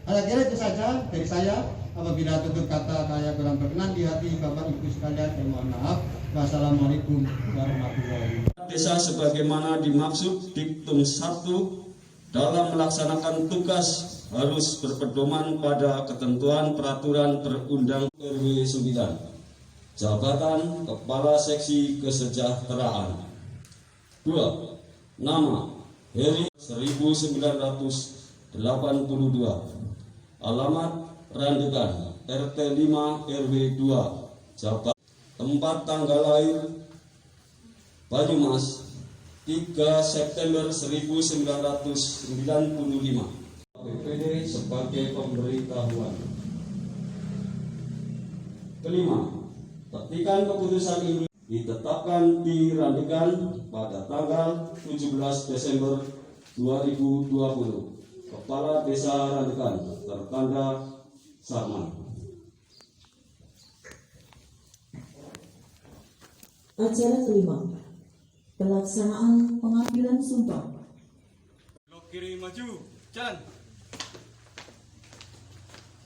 Kira itu saja dari saya. Apabila tutur kata saya kurang berkenan di hati Bapak Ibu sekalian, saya mohon maaf. Wassalamualaikum warahmatullahi wabarakatuh. Desa sebagaimana dimaksud diktum 1 dalam melaksanakan tugas harus berpedoman pada ketentuan peraturan perundang RW 9 Jabatan Kepala Seksi Kesejahteraan. 2. Nama Heri 1982. Alamat Randegan RT 5 RW 2 Jabatan. Tempat tanggal lahir Banyumas 3 September 1995. BPD sebagai pemberitahuan. Kelima, petikan keputusan ini ditetapkan di Randegan pada tanggal 17 Desember 2020. Kepala Desa Randegan tertanda Sarman. Acara kelima, pelaksanaan pengambilan sumpah. Blok kiri maju, jalan.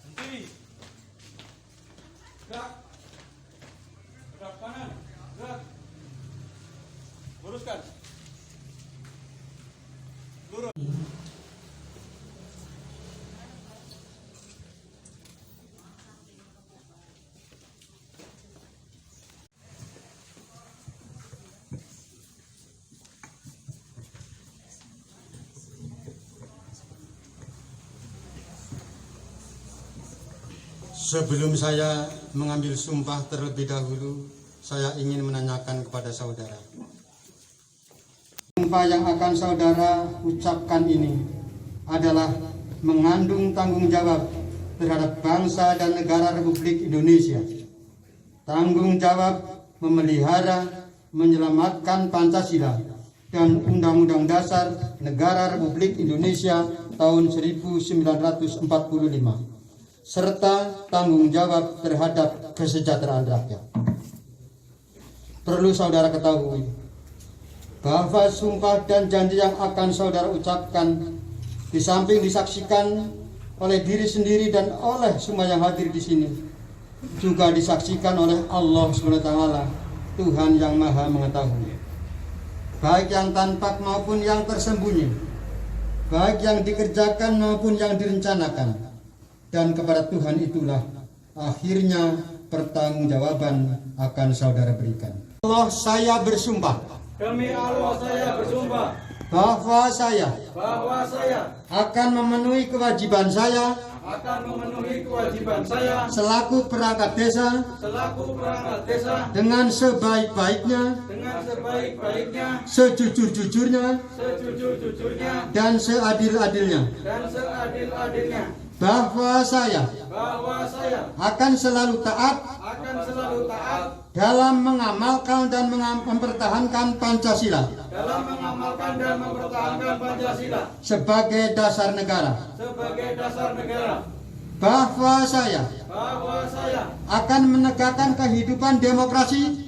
Henti. Gerak. Gerak kanan, gerak. Luruskan. Lurus. Sebelum saya mengambil sumpah terlebih dahulu, saya ingin menanyakan kepada saudara. Sumpah yang akan saudara ucapkan ini adalah mengandung tanggung jawab terhadap bangsa dan negara Republik Indonesia. Tanggung jawab memelihara, menyelamatkan Pancasila dan Undang-Undang Dasar Negara Republik Indonesia tahun 1945. Serta tanggung jawab terhadap kesejahteraan rakyat. Perlu saudara ketahui bahwa sumpah dan janji yang akan saudara ucapkan di samping disaksikan oleh diri sendiri dan oleh semua yang hadir di sini, juga disaksikan oleh Allah SWT, Tuhan yang Maha Mengetahui. Baik yang tampak maupun yang tersembunyi, baik yang dikerjakan maupun yang direncanakan. Dan kepada Tuhan itulah akhirnya pertanggungjawaban akan saudara berikan. Allah, saya bersumpah. Demi Allah saya bersumpah Bahwa saya akan memenuhi kewajiban saya selaku perangkat desa dengan sebaik-baiknya, sejujur-jujurnya, dan seadil-adilnya. Bahwa saya akan selalu taat dalam mengamalkan dan mempertahankan Pancasila sebagai dasar negara. Bahwa saya akan menegakkan kehidupan demokrasi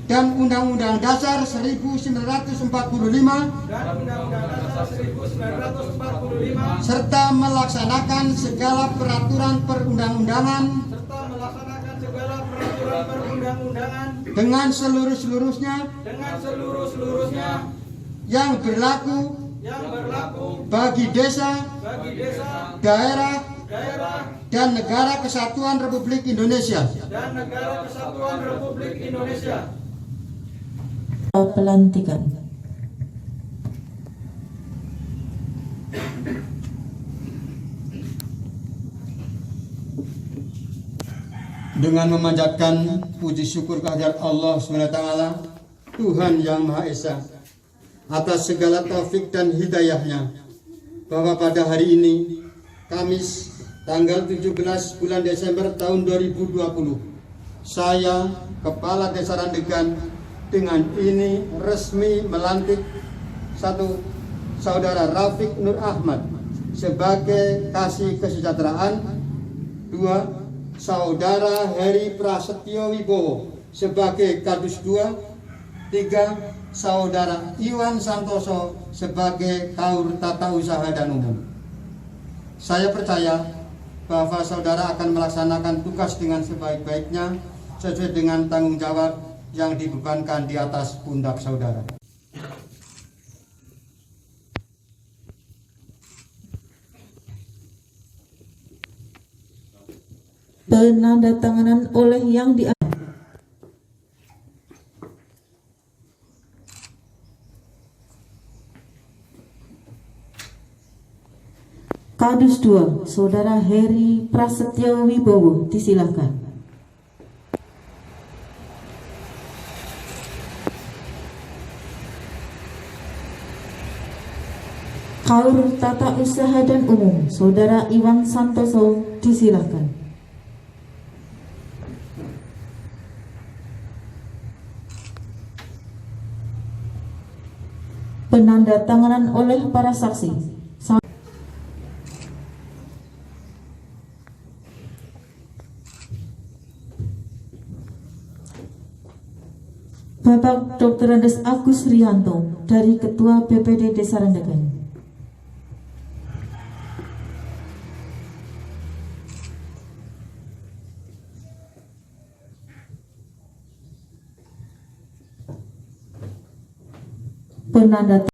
dan Undang-Undang Dasar 1945 serta melaksanakan segala peraturan perundang-undangan dengan seluruh-seluruhnya yang berlaku bagi desa, daerah, dan negara kesatuan Republik Indonesia. Pelantikan. Dengan memanjatkan puji syukur kehadirat Allah SWT, Tuhan yang Maha Esa, atas segala taufik dan hidayahnya, bahwa pada hari ini, Kamis tanggal 17 bulan Desember tahun 2020, saya, Kepala Desa Randegan, dengan ini resmi melantik satu saudara Rafiq Nur Ahmad sebagai Kasih Kesejahteraan, 2 saudara Heri Prasetyo Wibowo sebagai Kadus 2, 3 saudara Iwan Santoso sebagai Kaur Tata Usaha dan Umum. Saya percaya bahwa saudara akan melaksanakan tugas dengan sebaik-baiknya sesuai dengan tanggung jawab yang dibebankan di atas pundak saudara. Penandatanganan oleh yang di Kadus 2, Saudara Heri Prasetyo Wibowo, disilakan. Kaur Tata Usaha dan Umum, Saudara Iwan Santoso, disilakan. Penandatanganan oleh para saksi. Bapak Dr. Andes Agus Rianto dari Ketua BPD Desa Randegan. Penanda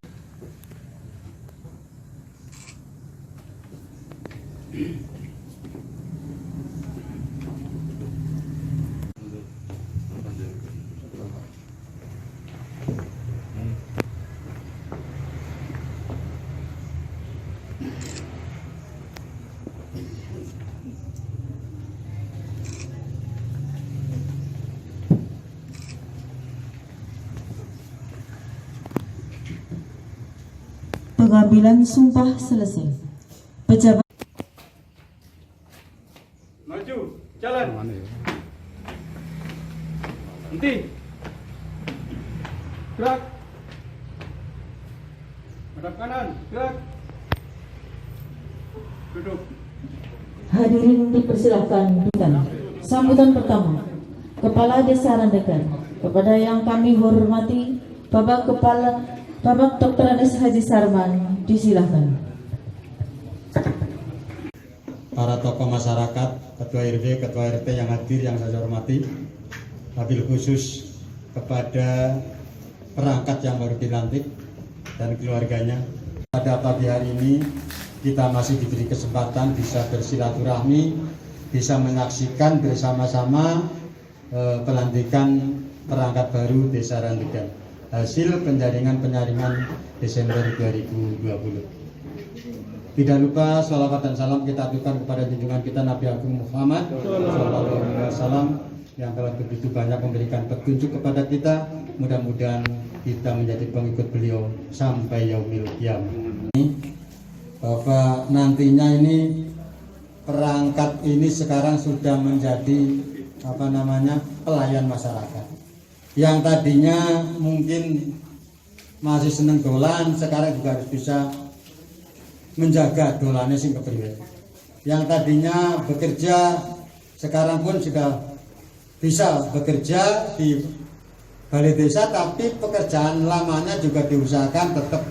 pengambilan sumpah selesai. Pejabat Maju, jalan. Henti. Gerak. Hadap kanan, gerak. Duduk. hadirin dipersilakan. Sambutan pertama, Kepala Desa Randegan. Kepada yang kami hormati, Bapak Dr. Andes Haji Sarman, disilakan. Para tokoh masyarakat, Ketua RW, Ketua RT yang hadir yang saya hormati, wabil khusus kepada perangkat yang baru dilantik dan keluarganya. Pada pagi hari ini kita masih diberi kesempatan bisa bersilaturahmi, bisa menyaksikan bersama-sama pelantikan perangkat baru Desa Randegan, hasil penjaringan penyaringan Desember 2020. Tidak lupa sholawat dan salam kita aturkan kepada junjungan kita Nabi Agung Muhammad SAW yang telah begitu banyak memberikan petunjuk kepada kita. Mudah-mudahan kita menjadi pengikut beliau sampai yaumil qiyamah. Bahwa nantinya ini perangkat ini sekarang sudah menjadi pelayan masyarakat. Yang tadinya mungkin masih seneng dolan, sekarang juga harus bisa menjaga dolannya sing kepriwe. Yang tadinya bekerja, sekarang pun sudah bisa bekerja di balai desa, tapi pekerjaan lamanya juga diusahakan tetap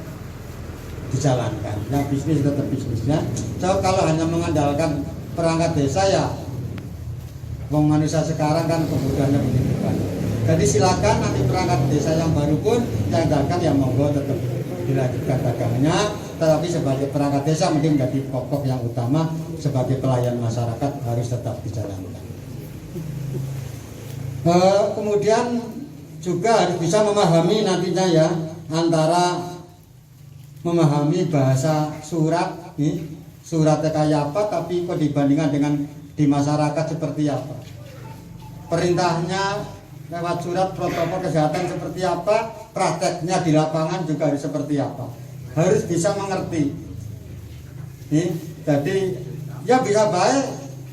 dijalankan. Yang bisnis tetap bisnisnya. So, kalau hanya mengandalkan perangkat desa ya wong manusia sekarang kan kebutuhannya begitu banyak. Jadi silakan nanti perangkat desa yang baru pun yang jalankan ya monggo tetap dilanjutkan dagangnya, tetapi sebagai perangkat desa mungkin menjadi pokok yang utama sebagai pelayan masyarakat harus tetap dijalankan. Kemudian juga harus bisa memahami nantinya ya, antara memahami bahasa surat, suratnya kayak apa, tapi kok dibandingkan dengan di masyarakat seperti apa, perintahnya lewat surat, protokol kesehatan seperti apa, prakteknya di lapangan juga harus seperti apa, harus bisa mengerti. Jadi ya bisa baik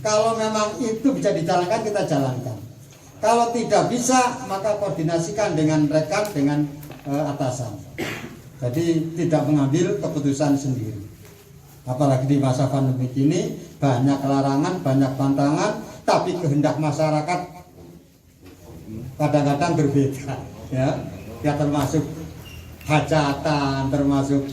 kalau memang itu bisa dijalankan, kita jalankan. Kalau tidak bisa maka koordinasikan dengan rekan, dengan atasan. Jadi tidak mengambil keputusan sendiri. Apalagi di masa pandemi ini banyak larangan, banyak pantangan, tapi kehendak masyarakat kadang-kadang berbeda, ya termasuk hajatan, termasuk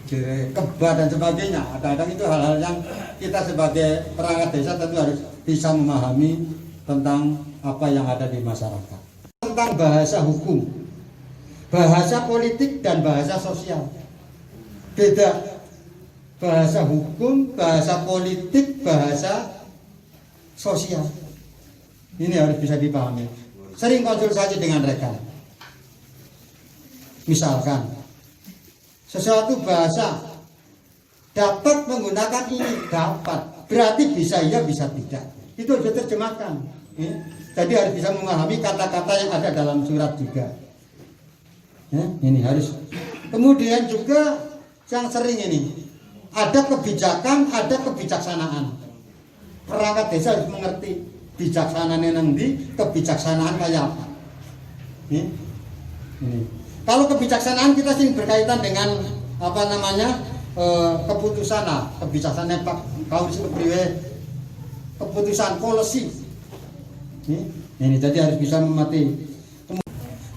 kebah dan sebagainya. Kadang-kadang itu hal-hal yang kita sebagai perangkat desa tentu harus bisa memahami tentang apa yang ada di masyarakat. Tentang bahasa hukum, bahasa politik dan bahasa sosial. Beda. Bahasa hukum, bahasa politik, bahasa sosial. Ini harus bisa dipahami. Sering konsultasi dengan rekan. Misalkan sesuatu bahasa dapat menggunakan ini, dapat. Berarti bisa iya, bisa tidak. Itu harus diterjemahkan. Jadi harus bisa memahami kata-kata yang ada dalam surat juga. Ini harus. Kemudian juga yang sering ini, ada kebijakan, ada kebijaksanaan. Perangkat desa harus mengerti bijaksanaan yang di, kebijaksanaan kayak apa. Ini. Kalau kebijaksanaan kita sering berkaitan dengan apa namanya keputusan, kebijaksanaan Pak Kauris kepriwe, keputusan polisi. Ini jadi harus bisa memahami.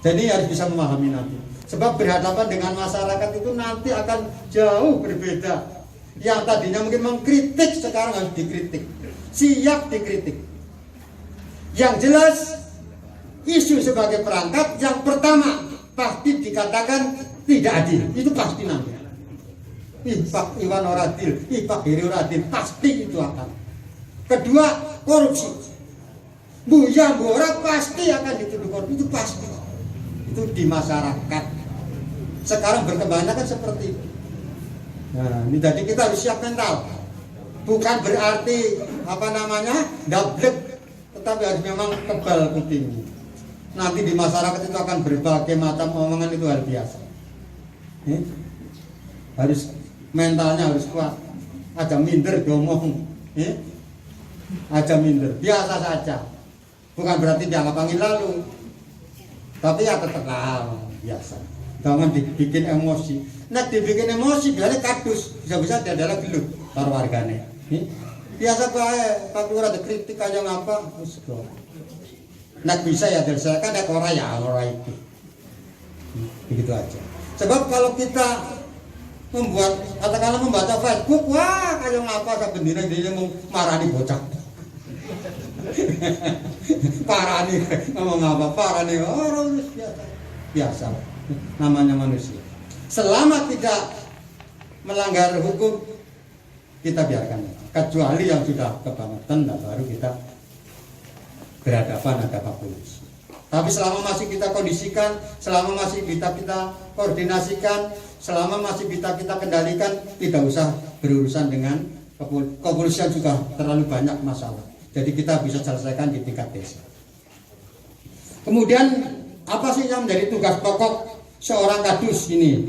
Jadi harus bisa memahami nanti. Sebab berhadapan dengan masyarakat itu nanti akan jauh berbeda. Yang tadinya mungkin mengkritik sekarang harus dikritik. Siap dikritik. Yang jelas isu sebagai perangkat yang pertama pasti dikatakan tidak adil. Itu pasti nanti. Pak Iwan Oradil, Pak Heri Oradil, pasti itu akan. Kedua, korupsi. Buya Bora pasti akan dituduh korupsi. Itu pasti. Itu di masyarakat. Sekarang berkembangnya kan seperti itu. Nah, ini jadi kita harus siap mental. Bukan berarti apa namanya dablek, tetapi harus memang kebal kuping. Nanti di masyarakat itu akan berbagai macam omongan, itu hal biasa. Harus mentalnya harus kuat. Aja minder ngomong, aja minder, biasa saja. Bukan berarti dianggap angin lalu, tapi ya tetap biasa. Jangan dibikin emosi. Nah dibikin emosi biasanya kadus, bisa-bisa dia adalah gelut para warganya. Biasa bae, Pak Lurah ada kritik aja ngapa, nah bisa ya dari saya kan ada orang itu. Begitu aja. Sebab kalau kita membuat, katakanlah membaca Facebook, wah kayak ngapa sebenarnya dia mau marani bocah. Parah nih, ngomong apa? Parah nih, orang biasa. Namanya manusia. Selama tidak melanggar hukum, kita biarkan. Kecuali yang sudah kebangetan, baru kita berhadapan hadapan polisi. Tapi selama masih kita kondisikan, selama masih kita koordinasikan, selama masih kita kendalikan, tidak usah berurusan dengan kepolisian, juga terlalu banyak masalah. Jadi kita bisa selesaikan di tingkat desa. Kemudian apa sih yang menjadi tugas pokok seorang kadus ini?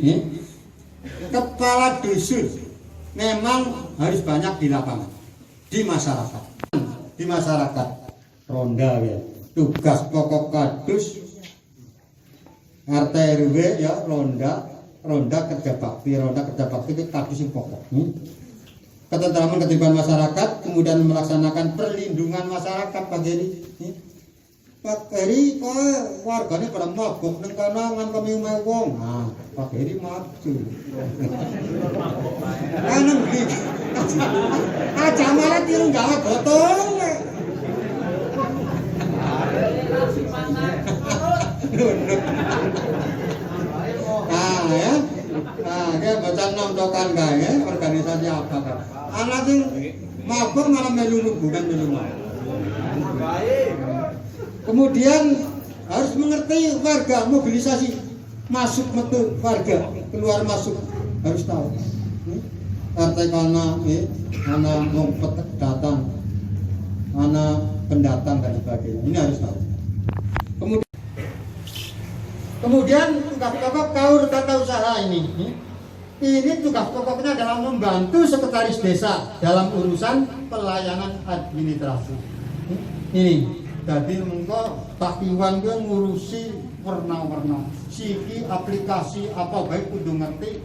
Kepala dusun memang harus banyak di lapangan, di masyarakat. Di masyarakat ronda ya. Tugas pokok kadus RT RW ya, ronda kerja bakti itu kadus yang pokok. Ketentraman ketertiban masyarakat, kemudian melaksanakan perlindungan masyarakat. Pak Heri, Pak Heri kok warganya pada mabuk nang kana ngan kami wong. Nah, Pak Heri maju. Kanang iki. Aja malah tiru gawe botol. Nah ya. Nah, dia baca nontokan kae organisasi apa kan. Anak sing mabuk malah melu bukan melu. Kemudian harus mengerti warga, mobilisasi masuk metu warga, keluar masuk harus tahu. RT kana ana ngumpet datang, ana pendatang dan sebagainya. Ini harus tahu. Kemudian tugas pokok KAUR tata usaha ini tugas pokoknya adalah membantu sekretaris desa dalam urusan pelayanan administrasi. Ini jadi engko Pak Iwan dia ngurusi warna-warna siki aplikasi apa baik kudu ngerti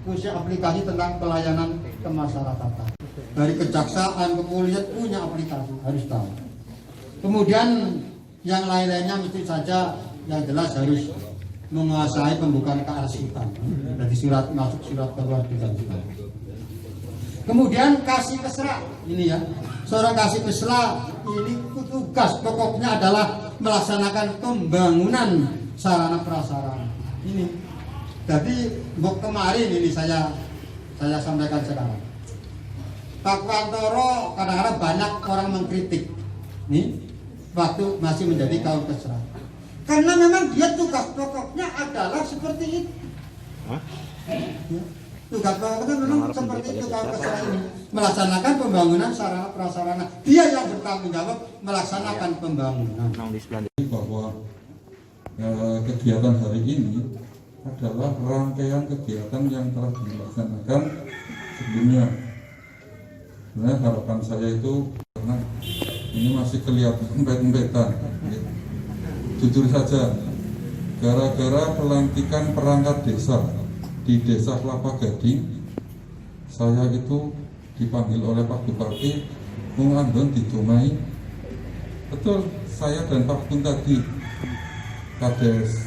usia aplikasi tentang pelayanan kemasyarakatan. Dari kejaksaan, kepolisian punya aplikasi, harus tahu. Kemudian yang lain-lainnya mesti saja yang jelas harus menguasai pembukaan kearsipan. Jadi surat masuk surat kedua dijanjikan. Kemudian kasih mesra ini ya, seorang kasih mesra ini tugas pokoknya adalah melaksanakan pembangunan sarana prasarana ini. Jadi kemarin ini saya sampaikan sekarang. Pak Wantoro kadang-kadang banyak orang mengkritik nih waktu masih menjadi kaum mesra. Karena memang dia tugas pokoknya adalah seperti itu. Ya. Tugas pokoknya memang seperti itu kaum mesra ini, melaksanakan pembangunan sarana prasarana. Dia yang bertanggung jawab melaksanakan pembangunan. Bahwa kegiatan hari ini adalah rangkaian kegiatan yang telah dilaksanakan sebelumnya. Sebenarnya harapan saya itu karena ini masih kelihatan empet-empetan. Jujur saja, gara-gara pelantikan perangkat desa di Desa Kelapa Gading, saya itu dipanggil oleh Pak Bupati, Bung Andon didomai. Betul, saya dan Pak Bun tadi, Kades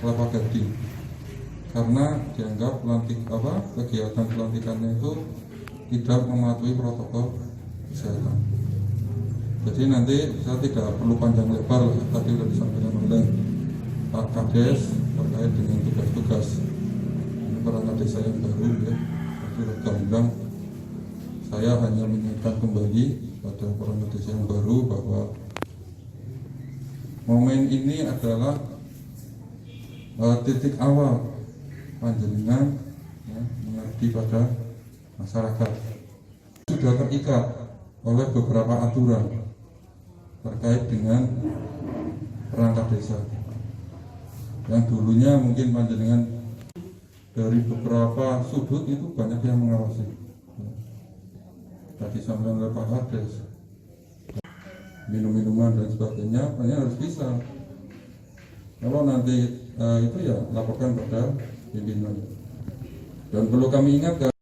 Kelapa Gading, karena dianggap kegiatan pelantikannya itu tidak mematuhi protokol kesehatan. Jadi nanti saya tidak perlu panjang lebar, tadi sudah disampaikan oleh Pak Kades terkait dengan tugas-tugas perangkat desa yang baru ya. Sudah gamblang, saya hanya mengingatkan kembali pada perangkat desa yang baru bahwa momen ini adalah titik awal panjenengan ya, mengabdi pada masyarakat. Sudah terikat oleh beberapa aturan terkait dengan perangkat desa yang dulunya mungkin panjenengan dari beberapa sudut itu banyak yang mengawasi. Tadi sampaikan oleh Pak Kades, minum-minuman dan sebagainya, hanya harus bisa. Kalau nanti itu ya laporkan pada pimpinan. Dan perlu kami ingatkan,